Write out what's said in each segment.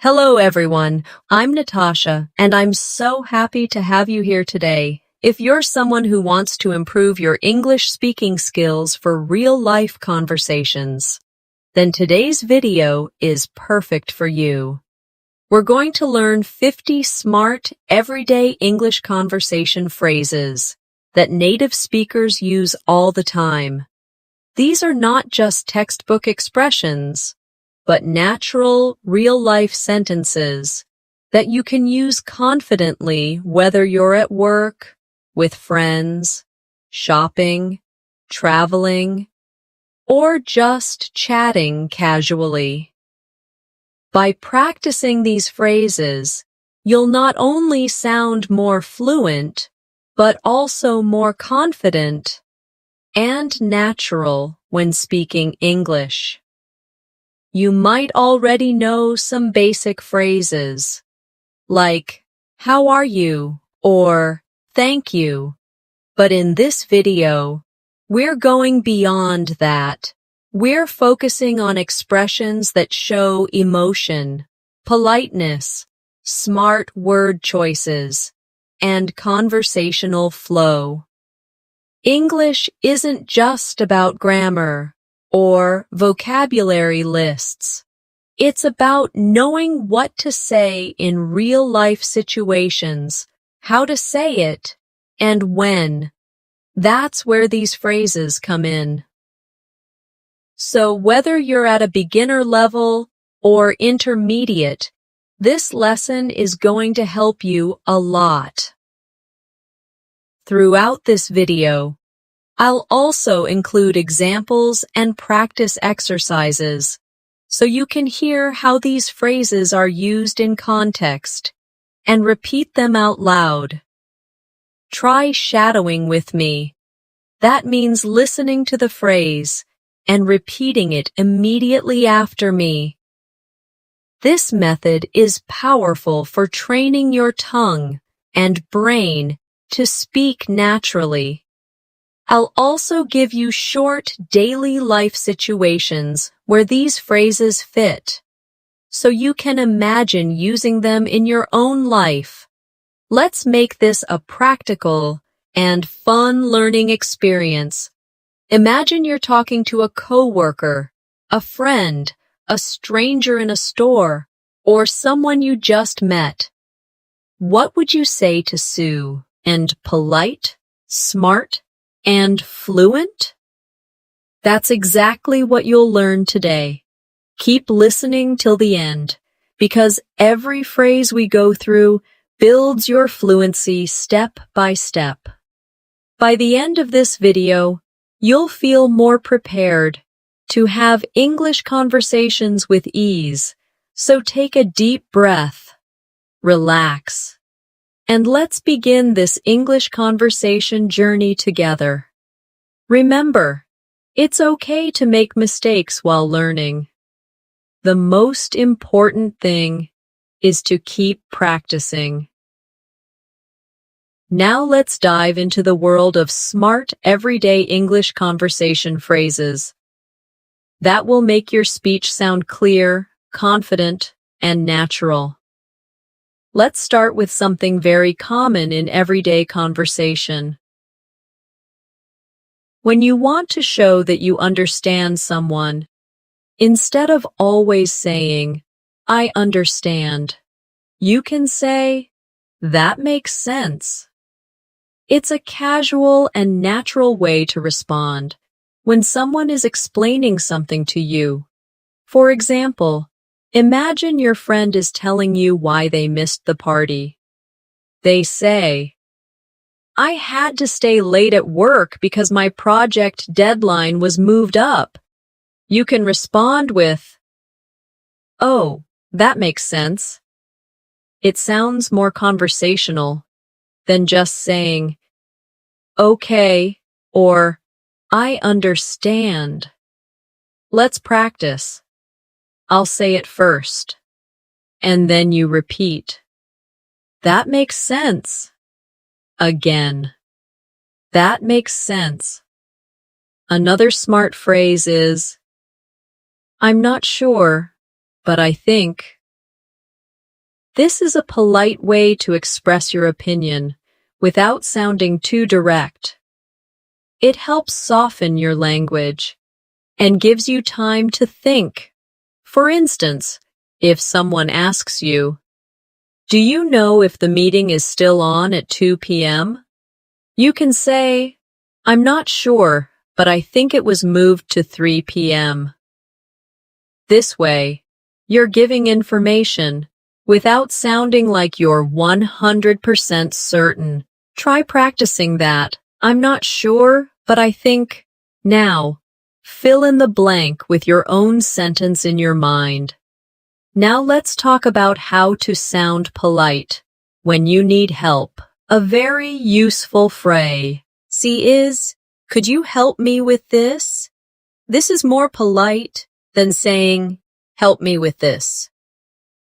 Hello, everyone. I'm Natasha, and I'm so happy to have you here today. If you're someone who wants to improve your English speaking skills for real-life conversations, then today's video is perfect for you. We're going to learn 50 smart, everyday English conversation phrases that native speakers use all the time. These are not just textbook expressions, but natural, real-life sentences that you can use confidently whether you're at work, with friends, shopping, traveling, or just chatting casually. By practicing these phrases, you'll not only sound more fluent, but also more confident and natural when speaking English. You might already know some basic phrases, like, "How are you?" or "Thank you." But in this video, we're going beyond that. We're focusing on expressions that show emotion, politeness, smart word choices, and conversational flow. English isn't just about grammar or vocabulary lists. It's about knowing what to say in real-life situations, how to say it, and when. That's where these phrases come in. So whether you're at a beginner level or intermediate, this lesson is going to help you a lot. Throughout this video, I'll also include examples and practice exercises so you can hear how these phrases are used in context and repeat them out loud. Try shadowing with me. That means listening to the phrase and repeating it immediately after me. This method is powerful for training your tongue and brain to speak naturally. I'll also give you short daily life situations where these phrases fit, so you can imagine using them in your own life. Let's make this a practical and fun learning experience. Imagine you're talking to a coworker, a friend, a stranger in a store, or someone you just met. What would you say to Sue? And polite, smart, and fluent? That's exactly what you'll learn today. Keep listening till the end, because every phrase we go through builds your fluency step by step. By the end of this video, you'll feel more prepared to have English conversations with ease. So take a deep breath, relax, and let's begin this English conversation journey together. Remember, it's okay to make mistakes while learning. The most important thing is to keep practicing. Now let's dive into the world of smart, everyday English conversation phrases that will make your speech sound clear, confident, and natural. Let's start with something very common in everyday conversation. When you want to show that you understand someone, instead of always saying, "I understand," you can say, "That makes sense." It's a casual and natural way to respond when someone is explaining something to you. For example, imagine your friend is telling you why they missed the party. They say, "I had to stay late at work because my project deadline was moved up." You can respond with, "Oh, that makes sense." It sounds more conversational than just saying, "Okay," or "I understand." Let's practice. I'll say it first, and then you repeat. "That makes sense." Again. "That makes sense." Another smart phrase is, "I'm not sure, but I think." This is a polite way to express your opinion without sounding too direct. It helps soften your language and gives you time to think. For instance, if someone asks you, "Do you know if the meeting is still on at 2 p.m.?" You can say, "I'm not sure, but I think it was moved to 3 p.m." This way, you're giving information without sounding like you're 100% certain. Try practicing that. "I'm not sure, but I think." Now, fill in the blank with your own sentence in your mind. Now let's talk about how to sound polite when you need help. A very useful phrase is, "Could you help me with this?" This is more polite than saying, "Help me with this."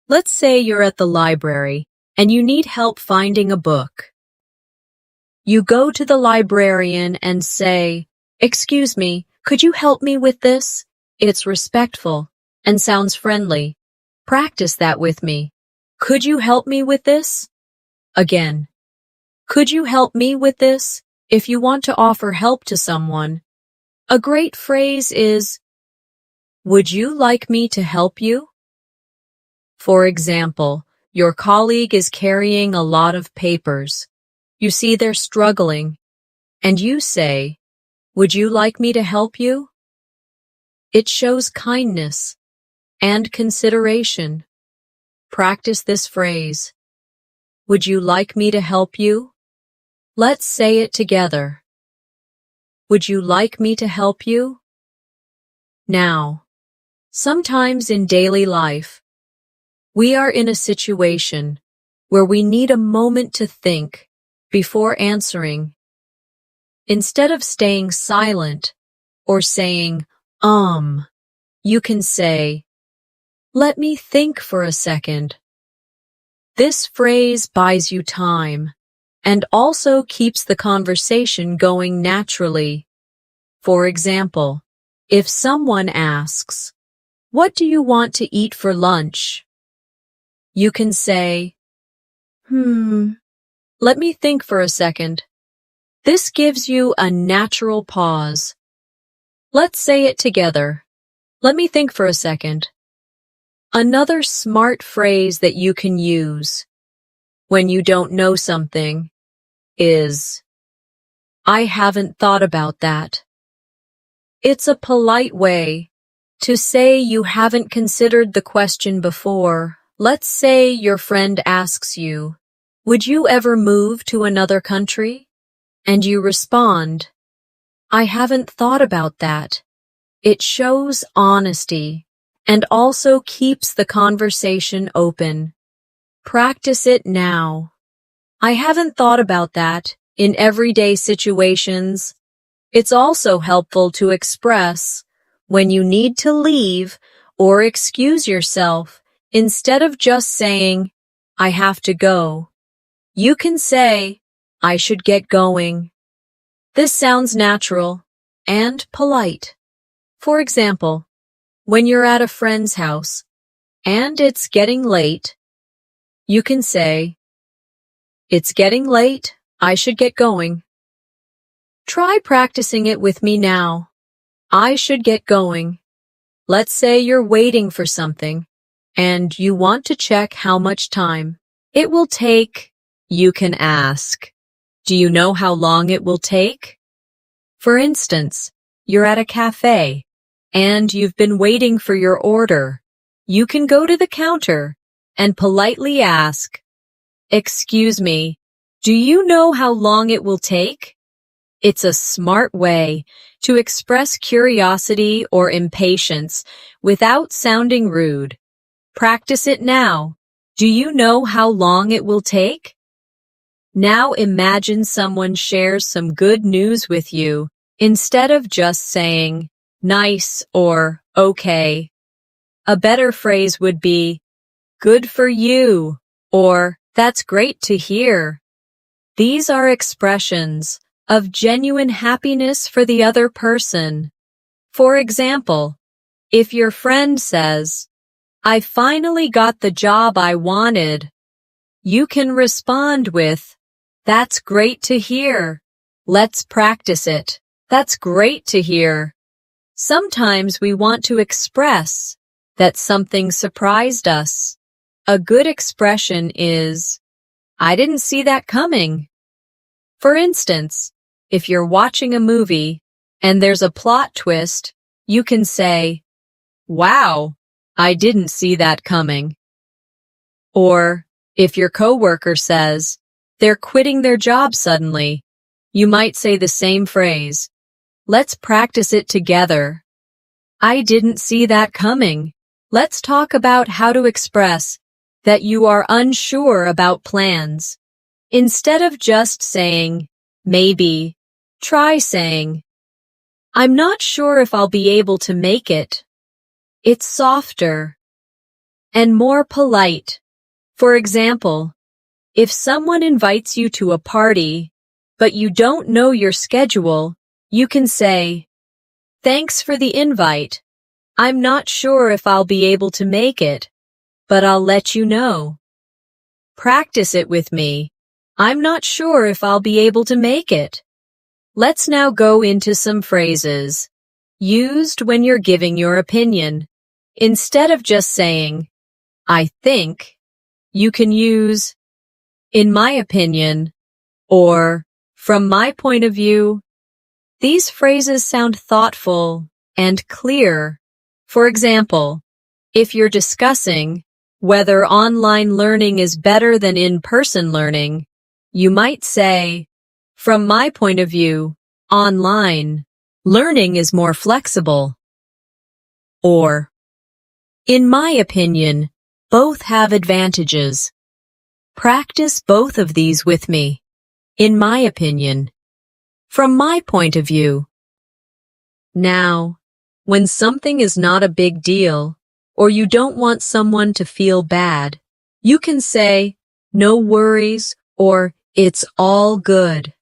Let's say you're at the library and you need help finding a book. You go to the librarian and say, "Excuse me, could you help me with this?" It's respectful and sounds friendly. Practice that with me. "Could you help me with this?" Again. "Could you help me with this?" If you want to offer help to someone, a great phrase is, "Would you like me to help you?" For example, your colleague is carrying a lot of papers. You see they're struggling, and you say, "Would you like me to help you?" It shows kindness and consideration. Practice this phrase. Would you like me to help you? Let's say it together. Would you like me to help you? Now, sometimes in daily life, we are in a situation where we need a moment to think before answering. Instead of staying silent or saying, you can say, "Let me think for a second." This phrase buys you time and also keeps the conversation going naturally. For example, if someone asks, "What do you want to eat for lunch?" You can say, "Let me think for a second." This gives you a natural pause. Let's say it together. Let me think for a second. Another smart phrase that you can use when you don't know something is, "I haven't thought about that." It's a polite way to say you haven't considered the question before. Let's say your friend asks you, "Would you ever move to another country?" And you respond, "I haven't thought about that." It shows honesty and also keeps the conversation open. Practice it now. "I haven't thought about that" in everyday situations. It's also helpful to express when you need to leave or excuse yourself instead of just saying, "I have to go." You can say, "I should get going." This sounds natural and polite. For example, when you're at a friend's house and it's getting late, you can say, "It's getting late, I should get going." Try practicing it with me now. I should get going. Let's say you're waiting for something and you want to check how much time it will take. You can ask, "Do you know how long it will take?" For instance, you're at a cafe and you've been waiting for your order. You can go to the counter and politely ask, "Excuse me, do you know how long it will take?" It's a smart way to express curiosity or impatience without sounding rude. Practice it now. Do you know how long it will take? Now imagine someone shares some good news with you instead of just saying, "Nice" or "Okay." A better phrase would be, "Good for you," or "That's great to hear." These are expressions of genuine happiness for the other person. For example, if your friend says, "I finally got the job I wanted," You can respond with, "That's great to hear. Let's practice it. That's great to hear." Sometimes we want to express that something surprised us. A good expression is, "I didn't see that coming." For instance, if you're watching a movie and there's a plot twist, you can say, "Wow, I didn't see that coming." Or, if your coworker says they're quitting their job suddenly, you might say the same phrase, "Let's practice it together." I didn't see that coming. Let's talk about how to express that you are unsure about plans. Instead of just saying, "Maybe," try saying, "I'm not sure if I'll be able to make it." It's softer and more polite. For example, if someone invites you to a party, but you don't know your schedule, you can say, "Thanks for the invite. I'm not sure if I'll be able to make it, but I'll let you know." Practice it with me. I'm not sure if I'll be able to make it. Let's now go into some phrases used when you're giving your opinion. Instead of just saying, "I think," you can use, "In my opinion," or "From my point of view." These phrases sound thoughtful and clear. For example, if you're discussing whether online learning is better than in-person learning, you might say, "From my point of view, online learning is more flexible." Or, "In my opinion, both have advantages." Practice both of these with me. In my opinion. From my point of view. Now, when something is not a big deal, or you don't want someone to feel bad, you can say, "No worries," or "It's all good."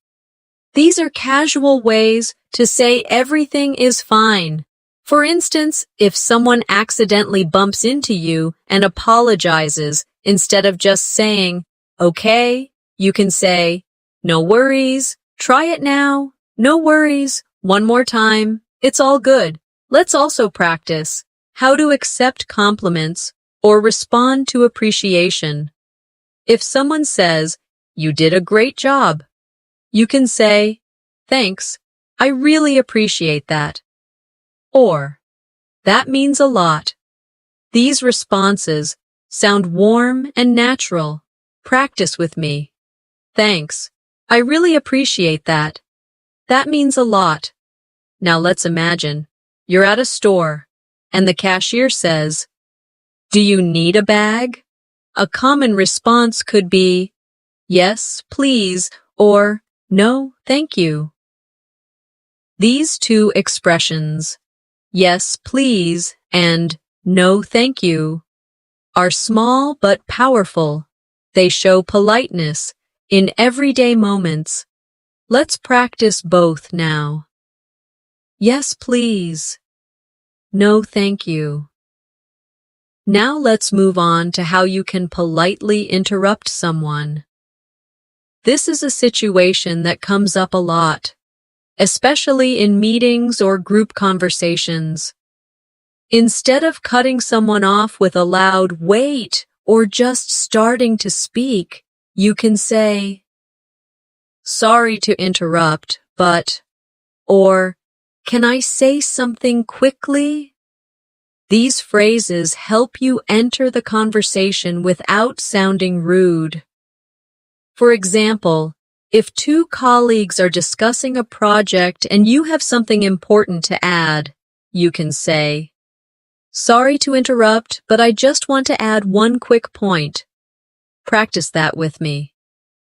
These are casual ways to say everything is fine. For instance, if someone accidentally bumps into you and apologizes, instead of just saying, "Okay," you can say, "No worries, try it now. No worries, one more time. It's all good." Let's also practice how to accept compliments or respond to appreciation. If someone says, "You did a great job," you can say, "Thanks, I really appreciate that." Or, "That means a lot." These responses sound warm and natural. Practice with me. "Thanks, I really appreciate that. That means a lot." Now let's imagine you're at a store and the cashier says, "Do you need a bag?" A common response could be, "Yes, please," or "No, thank you." These two expressions, "Yes, please," and "No, thank you," are small but powerful. They show politeness in everyday moments. Let's practice both now. Yes, please. No, thank you. Now let's move on to how you can politely interrupt someone. This is a situation that comes up a lot, especially in meetings or group conversations. Instead of cutting someone off with a loud "wait" or just starting to speak, you can say, "Sorry to interrupt, but," or "Can I say something quickly?" These phrases help you enter the conversation without sounding rude. For example, if two colleagues are discussing a project and you have something important to add, you can say, "Sorry to interrupt, but I just want to add one quick point." Practice that with me.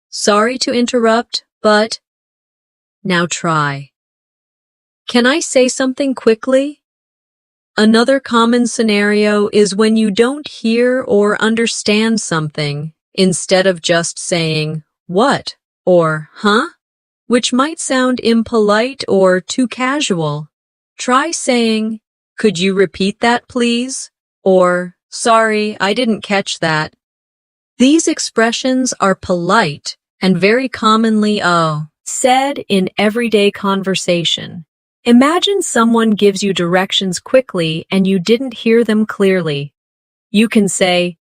Sorry to interrupt, but... Now try. Can I say something quickly? Another common scenario is when you don't hear or understand something, instead of just saying, "What?" or "Huh?" which might sound impolite or too casual. Try saying, "Could you repeat that, please?" or "Sorry, I didn't catch that." These expressions are polite and very commonly said in everyday conversation. Imagine someone gives you directions quickly and you didn't hear them clearly. You can say,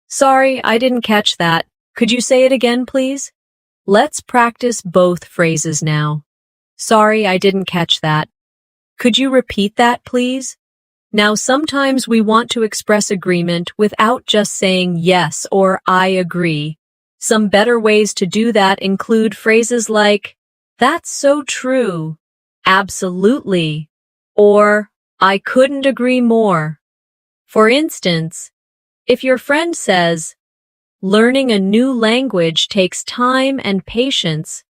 "Sorry, I didn't catch that. Could you say it again, please?" Let's practice both phrases now. Sorry, I didn't catch that. Could you repeat that, please? Now, sometimes we want to express agreement without just saying yes or I agree. Some better ways to do that include phrases like, "That's so true," "Absolutely," or "I couldn't agree more." For instance, if your friend says, "Learning a new language takes time and patience,"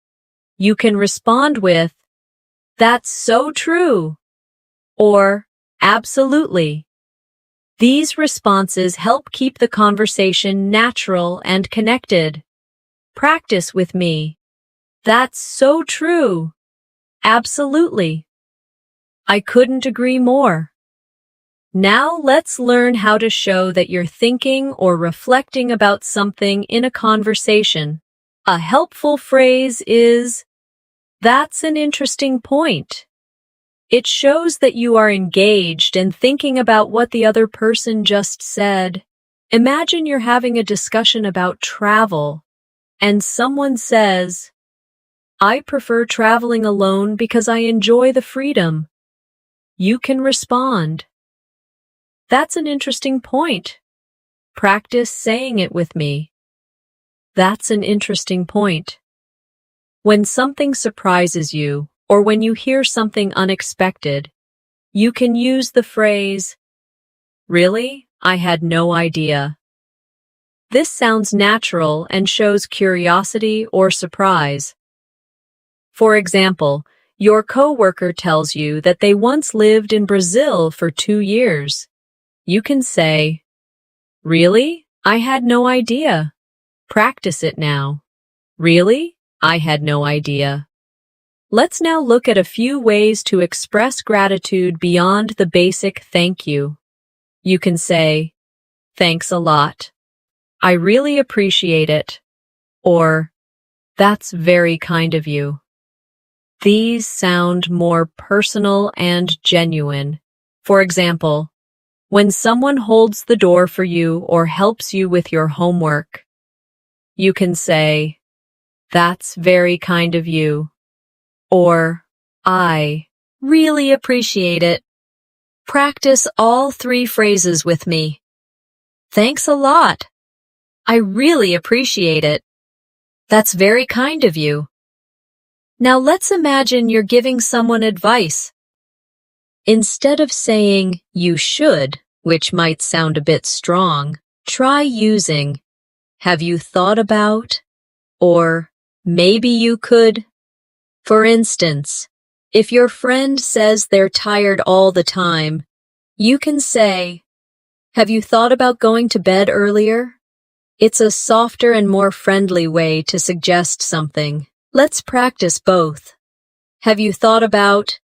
you can respond with, "That's so true," or "Absolutely." These responses help keep the conversation natural and connected. Practice with me. That's so true. Absolutely. I couldn't agree more. Now let's learn how to show that you're thinking or reflecting about something in a conversation. A helpful phrase is, "That's an interesting point." It shows that you are engaged and thinking about what the other person just said. Imagine you're having a discussion about travel, and someone says, "I prefer traveling alone because I enjoy the freedom." You can respond, "That's an interesting point. Practice saying it with me." That's an interesting point. When something surprises you, or when you hear something unexpected, you can use the phrase, "Really? I had no idea." This sounds natural and shows curiosity or surprise. For example, your coworker tells you that they once lived in Brazil for 2 years. You can say, "Really? I had no idea." Practice it now. "Really? I had no idea." Let's now look at a few ways to express gratitude beyond the basic thank you. You can say, "Thanks a lot. I really appreciate it." Or, "That's very kind of you." These sound more personal and genuine. For example, when someone holds the door for you or helps you with your homework, you can say, "That's very kind of you." Or, "I really appreciate it." Practice all 3 phrases with me. Thanks a lot. I really appreciate it. That's very kind of you. Now let's imagine you're giving someone advice. Instead of saying, "You should," which might sound a bit strong, try using, "Have you thought about?" or "Maybe you could." For instance, if your friend says they're tired all the time, you can say, "Have you thought about going to bed earlier?" It's a softer and more friendly way to suggest something. Let's practice both. Have you thought about?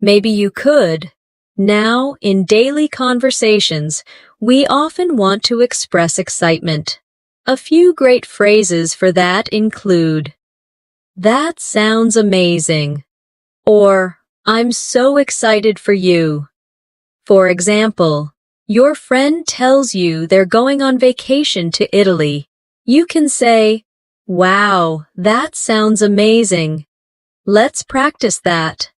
Maybe you could. Now, in daily conversations, we often want to express excitement. A few great phrases for that include, "That sounds amazing," or "I'm so excited for you." For example, your friend tells you they're going on vacation to Italy. You can say, "Wow, that sounds amazing. Let's practice that."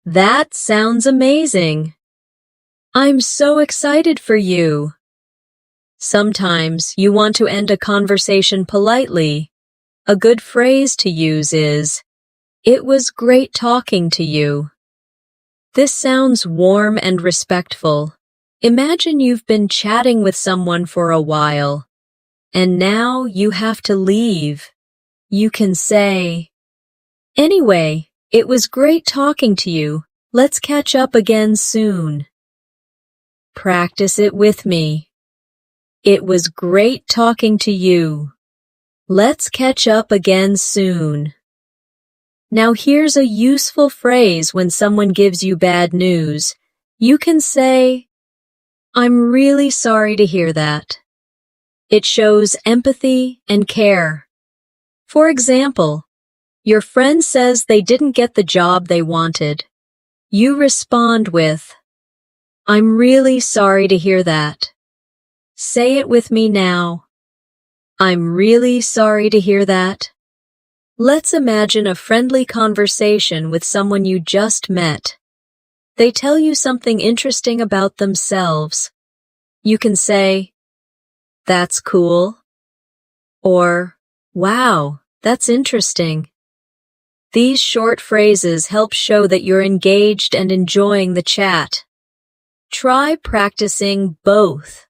That sounds amazing. I'm so excited for you. Sometimes you want to end a conversation politely. A good phrase to use is, "It was great talking to you." This sounds warm and respectful. Imagine you've been chatting with someone for a while, and now you have to leave. You can say, "Anyway, it was great talking to you. Let's catch up again soon." Practice it with me. It was great talking to you. Let's catch up again soon. Now here's a useful phrase when someone gives you bad news. You can say, "I'm really sorry to hear that." It shows empathy and care. For example, your friend says they didn't get the job they wanted. You respond with, "I'm really sorry to hear that." Say it with me now. I'm really sorry to hear that. Let's imagine a friendly conversation with someone you just met. They tell you something interesting about themselves. You can say, "That's cool," or, "Wow, that's interesting." These short phrases help show that you're engaged and enjoying the chat. Try practicing both.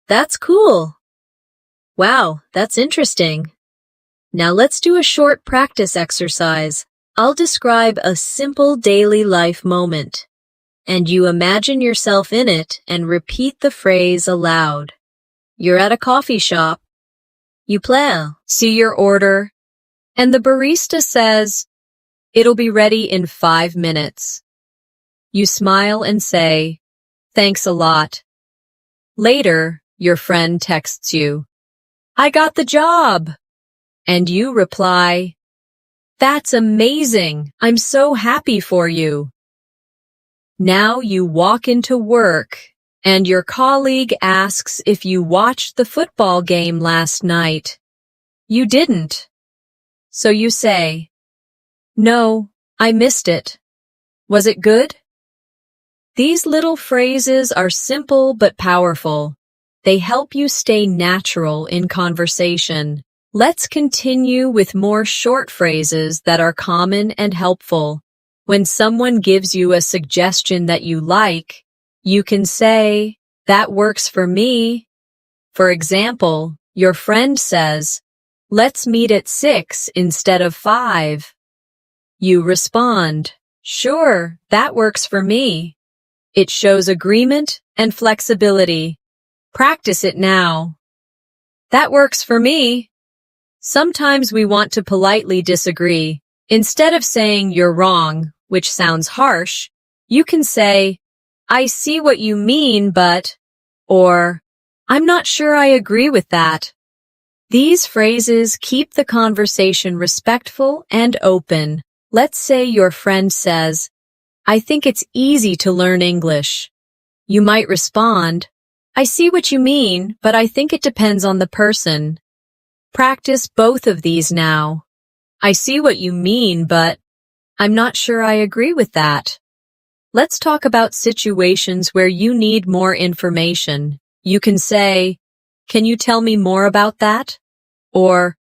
That's cool. Wow, that's interesting. Now let's do a short practice exercise. I'll describe a simple daily life moment, and you imagine yourself in it and repeat the phrase aloud. You're at a coffee shop. You see your order, and the barista says, "It'll be ready in 5 minutes. You smile and say, "Thanks a lot." Later, your friend texts you, "I got the job." And you reply, "That's amazing. I'm so happy for you." Now you walk into work, and your colleague asks if you watched the football game last night. You didn't. So you say, "No, I missed it. Was it good?" These little phrases are simple but powerful. They help you stay natural in conversation. Let's continue with more short phrases that are common and helpful. When someone gives you a suggestion that you like, you can say, "That works for me." For example, your friend says, "Let's meet at 6 instead of 5. You respond, "Sure, that works for me." It shows agreement and flexibility. Practice it now. "That works for me." Sometimes we want to politely disagree. Instead of saying "you're wrong," which sounds harsh, you can say, "I see what you mean, but," or "I'm not sure I agree with that." These phrases keep the conversation respectful and open. Let's say your friend says, "I think it's easy to learn English." You might respond, "I see what you mean, but I think it depends on the person." Practice both of these now. "I see what you mean, but I'm not sure I agree with that." Let's talk about situations where you need more information. You can say, "Can you tell me more about that?" Or,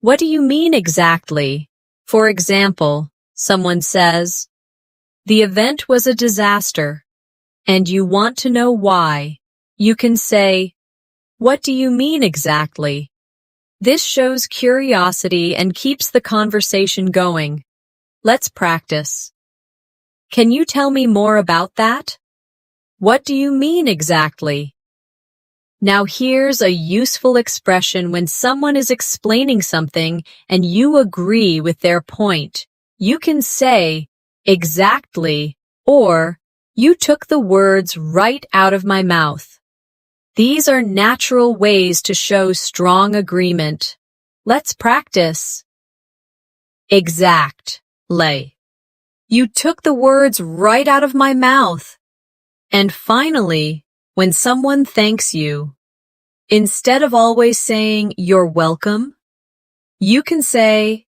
"What do you mean exactly?" For example, someone says, "The event was a disaster, and you want to know why." You can say, "What do you mean exactly?" This shows curiosity and keeps the conversation going. Let's practice. "Can you tell me more about that?" "What do you mean exactly?" Now here's a useful expression when someone is explaining something and you agree with their point. You can say, "Exactly," or "You took the words right out of my mouth." These are natural ways to show strong agreement. Let's practice. Exactly. You took the words right out of my mouth. And finally, when someone thanks you, instead of always saying "You're welcome," you can say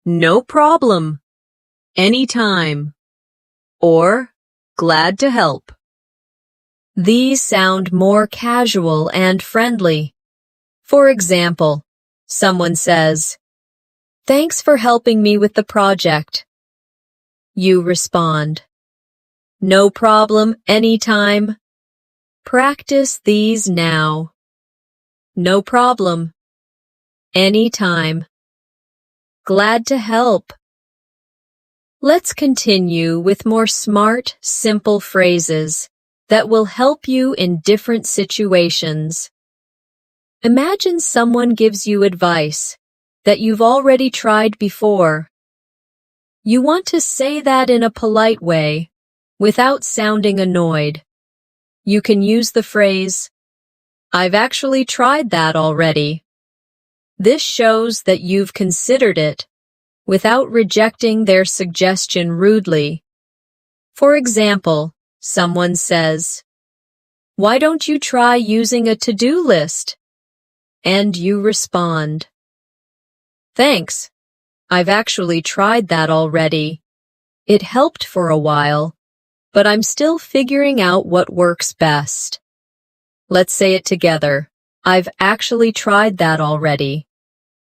"No problem," "Anytime," or "Glad to help." These sound more casual and friendly. For example, someone says, "Thanks for helping me with the project." You respond, "No problem, anytime." Practice these now. No problem. Anytime. Glad to help. Let's continue with more smart, simple phrases that will help you in different situations. Imagine someone gives you advice that you've already tried before. You want to say that in a polite way, without sounding annoyed. You can use the phrase, I've actually tried that already. This shows that you've considered it without rejecting their suggestion rudely. For example, someone says, "Why don't you try using a to-do list?" And you respond, "Thanks. I've actually tried that already. It helped for a while, but I'm still figuring out what works best." Let's say it together. I've actually tried that already.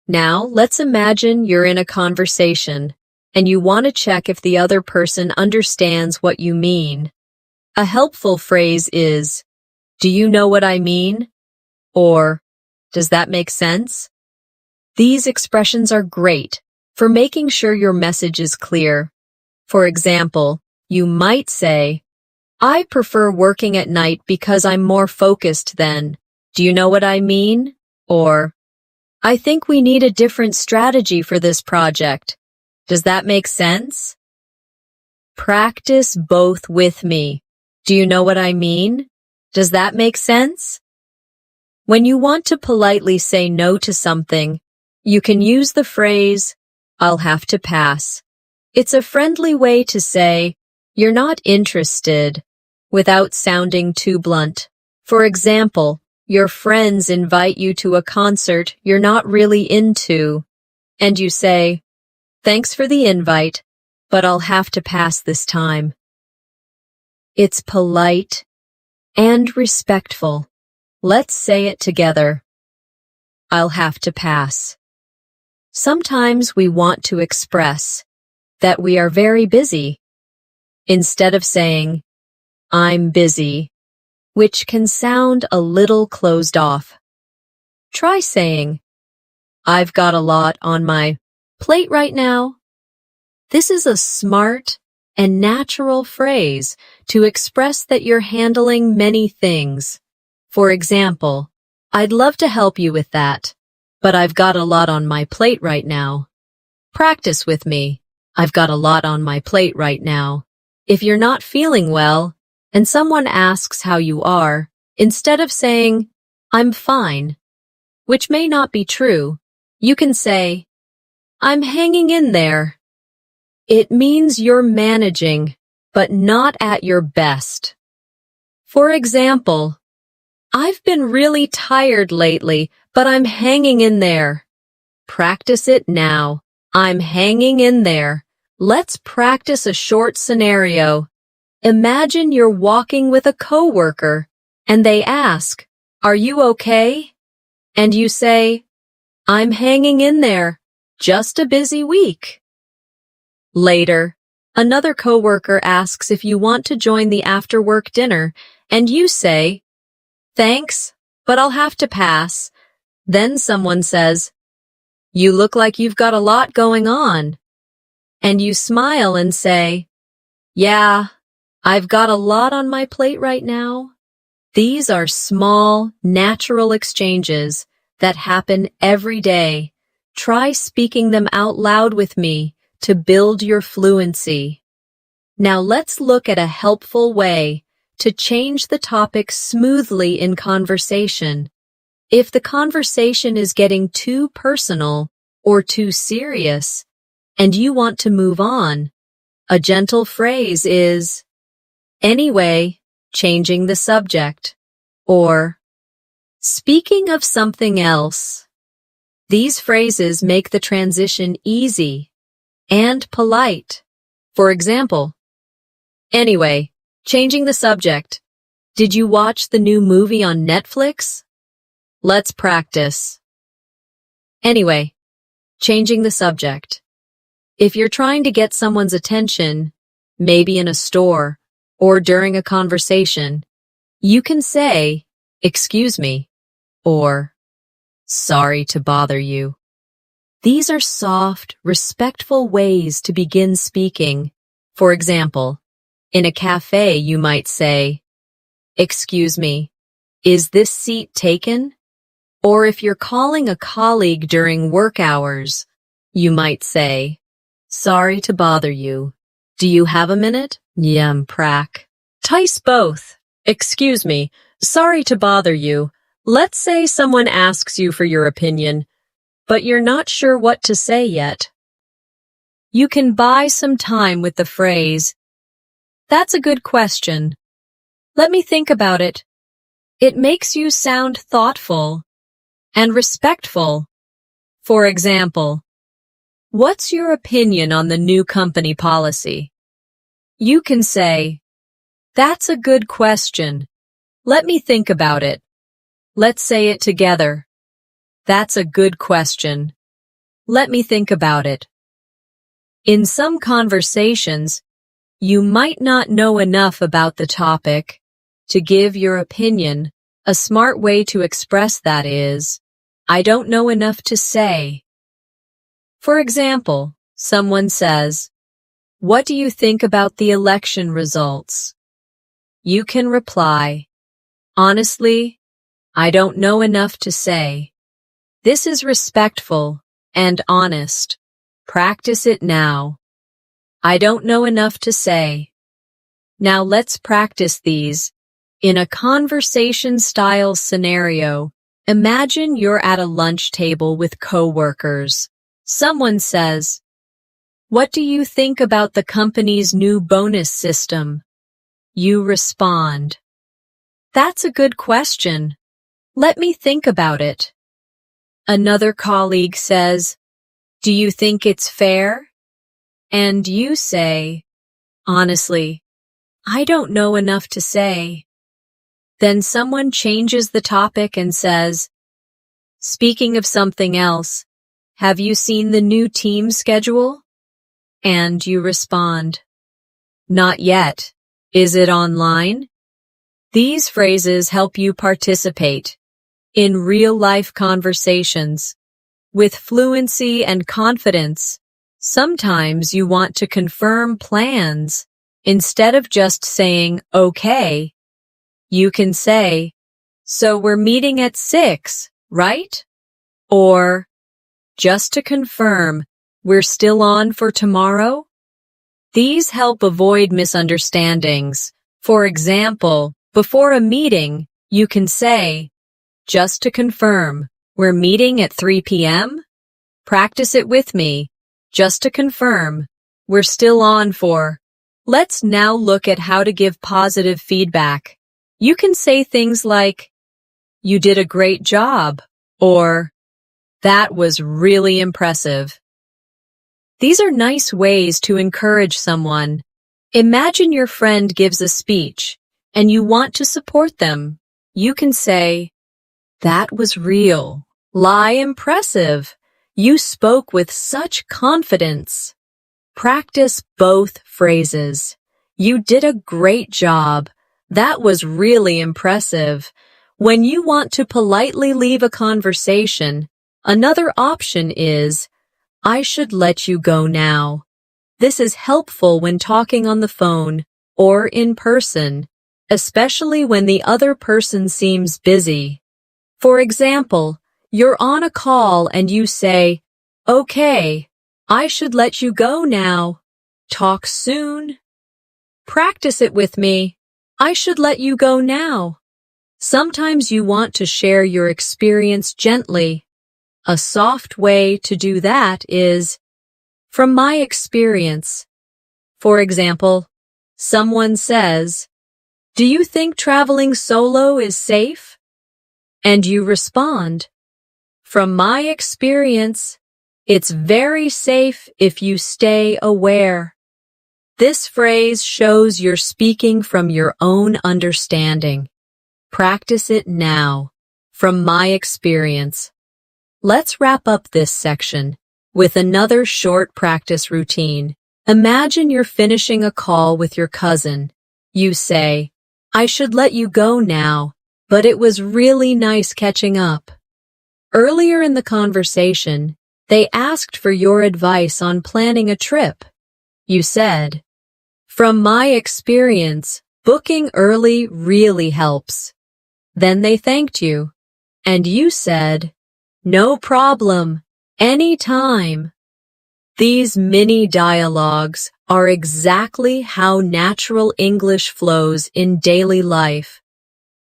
Now, let's imagine you're in a conversation and you want to check if the other person understands what you mean. A helpful phrase is, "Do you know what I mean?" Or, "Does that make sense?" These expressions are great for making sure your message is clear. For example, you might say, "I prefer working at night because I'm more focused then. Do you know what I mean?" Or, "I think we need a different strategy for this project. Does that make sense?" Practice both with me. Do you know what I mean? Does that make sense? When you want to politely say no to something, you can use the phrase, "I'll have to pass." It's a friendly way to say, "You're not interested," without sounding too blunt. For example, your friends invite you to a concert you're not really into, and you say, "Thanks for the invite, but I'll have to pass this time." It's polite and respectful. Let's say it together. I'll have to pass. Sometimes we want to express that we are very busy instead of saying, "I'm busy," which can sound a little closed off. Try saying, "I've got a lot on my plate right now." This is a smart and natural phrase to express that you're handling many things. For example, "I'd love to help you with that, but I've got a lot on my plate right now." Practice with me. I've got a lot on my plate right now. If you're not feeling well, and someone asks how you are, instead of saying, "I'm fine," which may not be true, you can say, "I'm hanging in there." It means you're managing, but not at your best. For example, "I've been really tired lately, but I'm hanging in there." Practice it now. I'm hanging in there. Let's practice a short scenario. Imagine you're walking with a coworker, and they ask, "Are you okay?" And you say, "I'm hanging in there. Just a busy week." Later, another coworker asks if you want to join the after-work dinner, and you say, "Thanks, but I'll have to pass." Then someone says, "You look like you've got a lot going on." And you smile and say, "Yeah, I've got a lot on my plate right now." These are small, natural exchanges that happen every day. Try speaking them out loud with me to build your fluency. Now let's look at a helpful way to change the topic smoothly in conversation. If the conversation is getting too personal or too serious, and you want to move on, a gentle phrase is, "Anyway," changing the subject, or "Speaking of something else." These phrases make the transition easy and polite. For example, "Anyway, changing the subject. Did you watch the new movie on Netflix?" Let's practice. Anyway, changing the subject. If you're trying to get someone's attention, maybe in a store or during a conversation, you can say, "Excuse me," or "Sorry to bother you." These are soft, respectful ways to begin speaking. For example, in a cafe you might say, "Excuse me, is this seat taken?" Or if you're calling a colleague during work hours, you might say, "Sorry to bother you. Do you have a minute?" Prac. Tice both. "Excuse me, sorry to bother you. Let's say someone asks you for your opinion, but you're not sure what to say yet. You can buy some time with the phrase, "That's a good question. Let me think about it." It makes you sound thoughtful and respectful. For example, "What's your opinion on the new company policy?" You can say, "That's a good question. Let me think about it." Let's say it together. That's a good question. Let me think about it. In some conversations, you might not know enough about the topic to give your opinion. A smart way to express that is, "I don't know enough to say." For example, someone says, "What do you think about the election results?" You can reply, "Honestly, I don't know enough to say." This is respectful and honest. Practice it now. I don't know enough to say. Now let's practice these. In a conversation-style scenario, imagine you're at a lunch table with coworkers. Someone says, "What do you think about the company's new bonus system?" You respond, "That's a good question. Let me think about it." Another colleague says, "Do you think it's fair?" And you say, "Honestly, I don't know enough to say." Then someone changes the topic and says, "Speaking of something else, have you seen the new team schedule?" And you respond, "Not yet. Is it online?" These phrases help you participate in real-life conversations with fluency and confidence. Sometimes you want to confirm plans. Instead of just saying, "Okay," you can say, "So we're meeting at 6, right?" Or, "Just to confirm, we're still on for tomorrow?" These help avoid misunderstandings. For example, before a meeting, you can say, "Just to confirm, we're meeting at 3 p.m.? Practice it with me. Just to confirm, we're still on for." Let's now look at how to give positive feedback. You can say things like, "You did a great job," or "That was really impressive." These are nice ways to encourage someone. Imagine your friend gives a speech and you want to support them. You can say, "That was impressive. You spoke with such confidence." Practice both phrases. "You did a great job. That was really impressive." When you want to politely leave a conversation, another option is, "I should let you go now." This is helpful when talking on the phone or in person, especially when the other person seems busy. For example, you're on a call and you say, "Okay, I should let you go now. Talk soon." Practice it with me. "I should let you go now." Sometimes you want to share your experience gently. A soft way to do that is, "From my experience." For example, someone says, "Do you think traveling solo is safe?" And you respond, "From my experience, it's very safe if you stay aware." This phrase shows you're speaking from your own understanding. Practice it now. From my experience. Let's wrap up this section with another short practice routine. Imagine you're finishing a call with your cousin. You say, "I should let you go now, but it was really nice catching up." Earlier in the conversation, they asked for your advice on planning a trip. You said, "From my experience, booking early really helps." Then they thanked you, and you said, "No problem, anytime." These mini dialogues are exactly how natural English flows in daily life.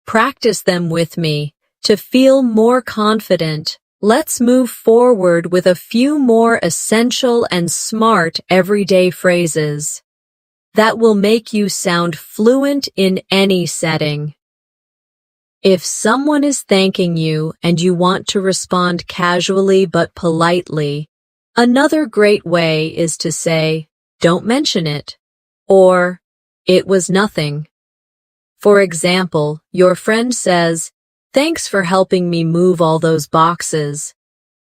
Practice them with me To feel more confident, let's move forward with a few more essential and smart everyday phrases that will make you sound fluent in any setting. If someone is thanking you and you want to respond casually but politely, another great way is to say, "Don't mention it," or "It was nothing." For example, your friend says, "Thanks for helping me move all those boxes."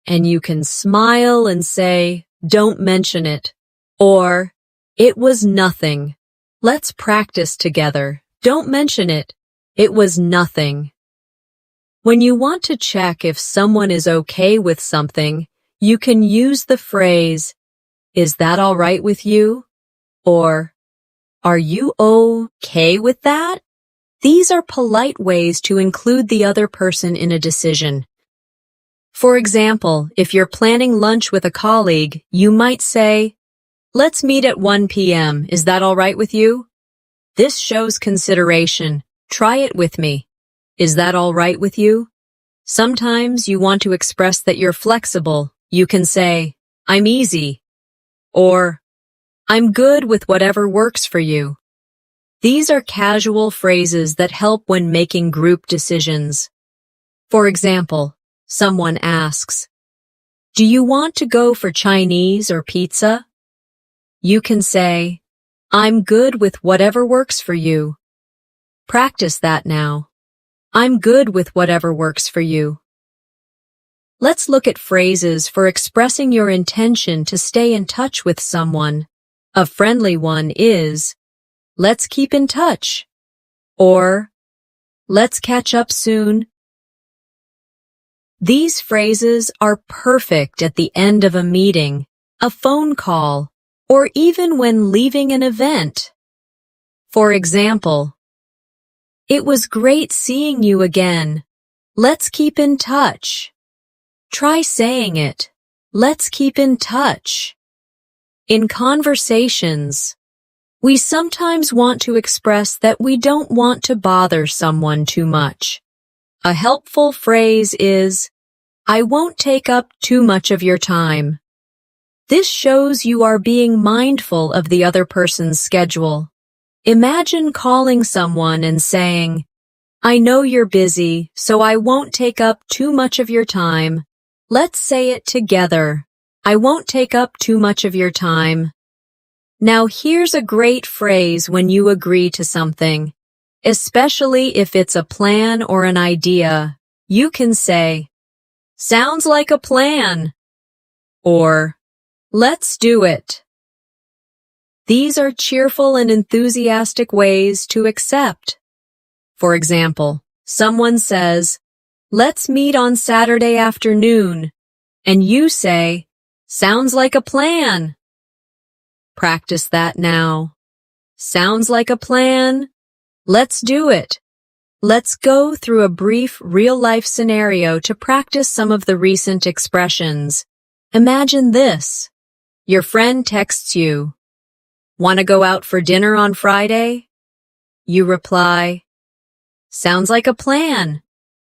And you can smile and say, "Don't mention it," or "It was nothing. Let's practice together. Don't mention it. It was nothing." When you want to check if someone is okay with something, you can use the phrase, "Is that all right with you?" or "Are you okay with that?" These are polite ways to include the other person in a decision. For example, if you're planning lunch with a colleague, you might say, "Let's meet at 1 p.m. Is that all right with you?" This shows consideration. Try it with me. Is that all right with you? Sometimes you want to express that you're flexible. You can say, "I'm easy," or "I'm good with whatever works for you." These are casual phrases that help when making group decisions. For example, someone asks, "Do you want to go for Chinese or pizza?" You can say, "I'm good with whatever works for you." Practice that now. I'm good with whatever works for you. Let's look at phrases for expressing your intention to stay in touch with someone. A friendly one is, "Let's keep in touch," or "Let's catch up soon." These phrases are perfect at the end of a meeting, a phone call, or even when leaving an event. For example, "It was great seeing you again. Let's keep in touch." Try saying it. Let's keep in touch. In conversations, we sometimes want to express that we don't want to bother someone too much. A helpful phrase is, "I won't take up too much of your time." This shows you are being mindful of the other person's schedule. Imagine calling someone and saying, "I know you're busy, so I won't take up too much of your time." Let's say it together. I won't take up too much of your time. Now here's a great phrase when you agree to something, especially if it's a plan or an idea. You can say, "Sounds like a plan," or "Let's do it." These are cheerful and enthusiastic ways to accept. For example, someone says, "Let's meet on Saturday afternoon," and you say, "Sounds like a plan." Practice that now. Sounds like a plan. Let's do it. Let's go through a brief real-life scenario to practice some of the recent expressions. Imagine this. Your friend texts you, "Want to go out for dinner on Friday?" You reply, "Sounds like a plan.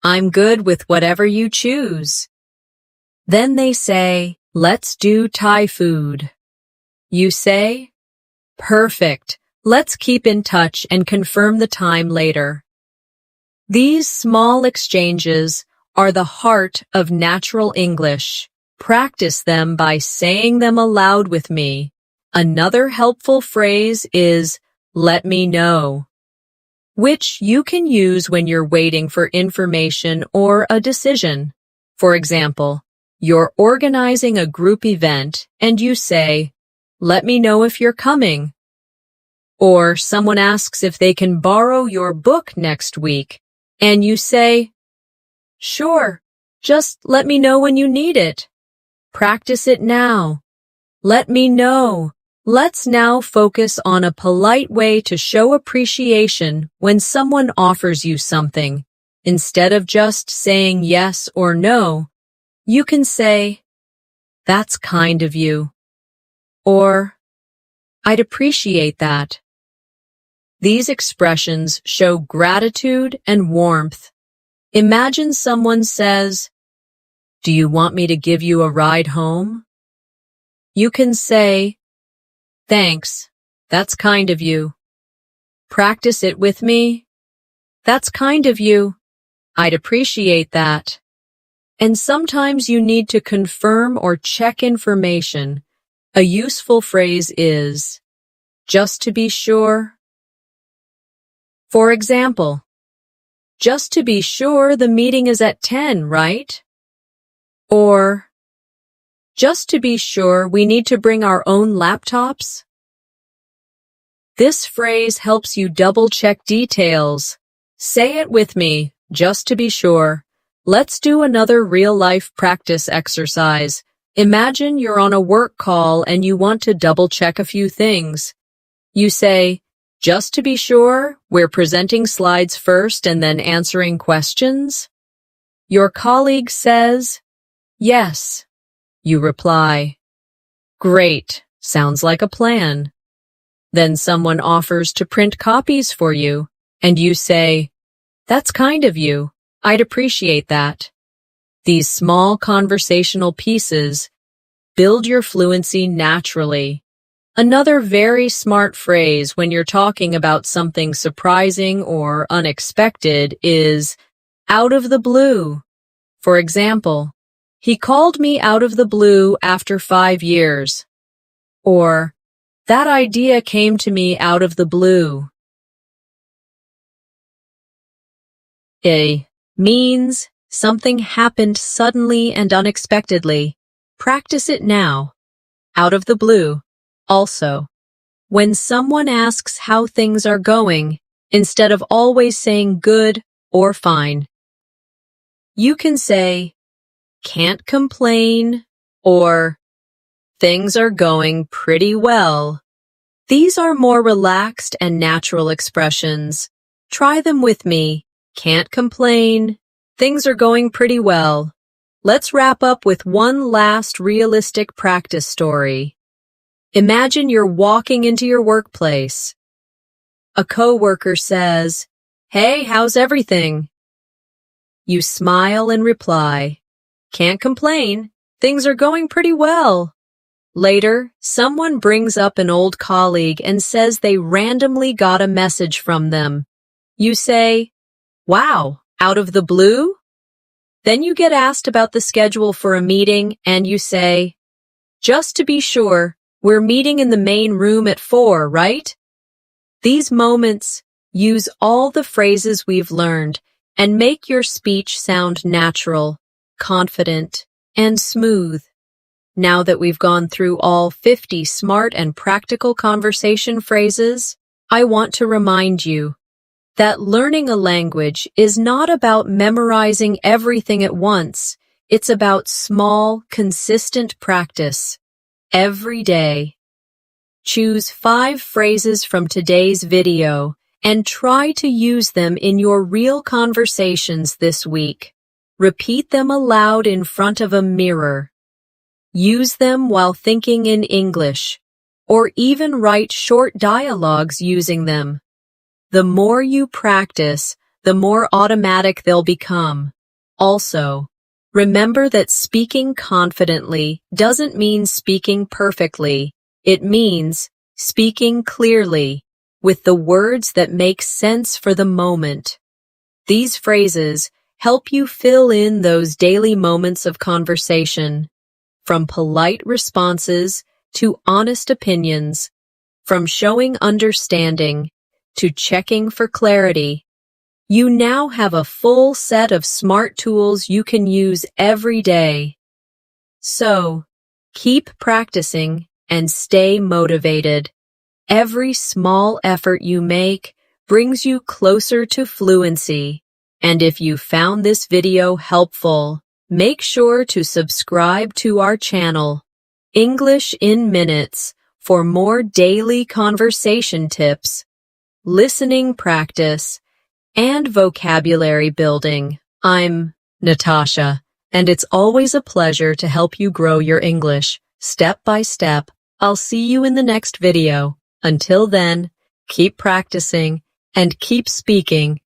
I'm good with whatever you choose." Then they say, "Let's do Thai food." You say, "Perfect. Let's keep in touch and confirm the time later." These small exchanges are the heart of natural English. Practice them by saying them aloud with me. Another helpful phrase is, "Let me know," which you can use when you're waiting for information or a decision. For example, you're organizing a group event and you say, "Let me know if you're coming." Or someone asks if they can borrow your book next week, and you say, "Sure, just let me know when you need it." Practice it now. Let me know. Let's now focus on a polite way to show appreciation when someone offers you something. Instead of just saying yes or no, you can say, "That's kind of you," or "I'd appreciate that." These expressions show gratitude and warmth. Imagine someone says, "Do you want me to give you a ride home?" You can say, "Thanks, that's kind of you." "Practice it with me?" "That's kind of you. I'd appreciate that." And sometimes you need to confirm or check information. A useful phrase is, "just to be sure." For example, "Just to be sure the meeting is at 10, right?" Or, "Just to be sure we need to bring our own laptops?" This phrase helps you double-check details. Say it with me, just to be sure. Let's do another real-life practice exercise. Imagine you're on a work call and you want to double-check a few things. You say, "Just to be sure, we're presenting slides first and then answering questions?" Your colleague says, "Yes." You reply, "Great, sounds like a plan." Then someone offers to print copies for you, and you say, "That's kind of you. I'd appreciate that." These small conversational pieces build your fluency naturally. Another very smart phrase when you're talking about something surprising or unexpected is out of the blue. For example, "He called me out of the blue after 5 years." Or, "That idea came to me out of the blue." A means something happened suddenly and unexpectedly. Practice it now. Out of the blue. Also, when someone asks how things are going, instead of always saying good or fine, you can say, "Can't complain," or "Things are going pretty well." These are more relaxed and natural expressions. Try them with me. Can't complain. Things are going pretty well. Let's wrap up with one last realistic practice story. Imagine you're walking into your workplace. A coworker says, "Hey, how's everything?" You smile and reply, "Can't complain. Things are going pretty well." Later, someone brings up an old colleague and says they randomly got a message from them. You say, "Wow, out of the blue?" Then you get asked about the schedule for a meeting and you say, "Just to be sure, we're meeting in the main room at 4, right?" These moments use all the phrases we've learned and make your speech sound natural, confident, and smooth. Now that we've gone through all 50 smart and practical conversation phrases, I want to remind you that learning a language is not about memorizing everything at once. It's about small, consistent practice every day. Choose 5 phrases from today's video and try to use them in your real conversations this week. Repeat them aloud in front of a mirror. Use them while thinking in English, or even write short dialogues using them. The more you practice, the more automatic they'll become. Also, remember that speaking confidently doesn't mean speaking perfectly. It means speaking clearly, with the words that make sense for the moment. These phrases help you fill in those daily moments of conversation, from polite responses to honest opinions, from showing understanding to checking for clarity. You now have a full set of smart tools you can use every day. So, keep practicing and stay motivated. Every small effort you make brings you closer to fluency. And if you found this video helpful, make sure to subscribe to our channel, English in Minutes, for more daily conversation tips, listening practice, and vocabulary building. I'm Natasha, and it's always a pleasure to help you grow your English step by step. I'll see you in the next video. Until then, keep practicing and keep speaking.